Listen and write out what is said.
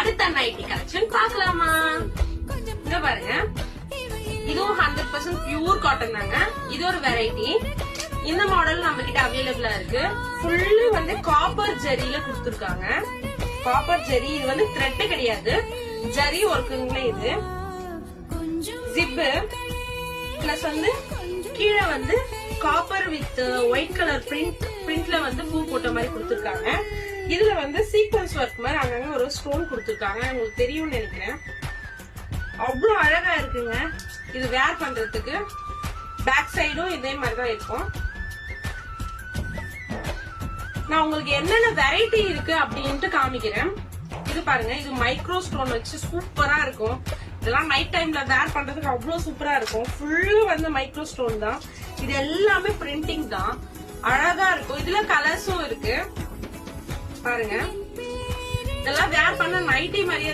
அடுத்த nightie collection பாக்கலாமா? இங்க பாருங்க, இதுவும் 100% பியூர் காட்டன் தாங்க. இது ஒரு வெரைட்டி. இந்த மாடல் நம்ம கிட்ட அவைலபிளா இருக்கு. ஃபுல்லு வந்து காப்பர் ஜெரியில கொடுத்துருக்காங்க. காப்பர் ஜெரி, இது வந்து த்ரெட் கிடையாது, ஜரி ஒர்க்குங்களே. இது ஜிப்பு பிளஸ் வந்து கீழே வந்து காப்பர் வித் ஒயிட் கலர் பிரிண்ட்ல வந்து பூ போட்ட மாதிரி கொடுத்துருக்காங்க. இதுல வந்து சீக்வன்ஸ் ஒர்க் மாதிரி அங்கங்க ஒரு ஸ்டோன் கொடுத்துருக்காங்க. உங்களுக்கு தெரியும்னு நினைக்கிறேன். அவ்வளவு அழகா இருக்குங்க. இது வேர் பண்றதுக்கு பேக் சைடும் இதே மாதிரிதான் இருக்கும். நான் உங்களுக்கு என்னென்ன வெரைட்டி இருக்கு அப்படின்ட்டு காமிக்கிறேன். இது பாருங்க, இது மைக்ரோ ஸ்டோன் வச்சு சூப்பரா இருக்கும். இதெல்லாம் நைட் டைம்ல வேர் பண்றதுக்கு அவ்வளவு சூப்பரா இருக்கும். ஃபுல்லு வந்து மைக்ரோ ஸ்டோன் தான். இது எல்லாமே பிரிண்டிங் தான். அழகா இருக்கும். இதுல கலர்ஸும் இருக்கு பாருங்க. இதெல்லாம் வேர் பண்ண நைட்டி மாதிரியே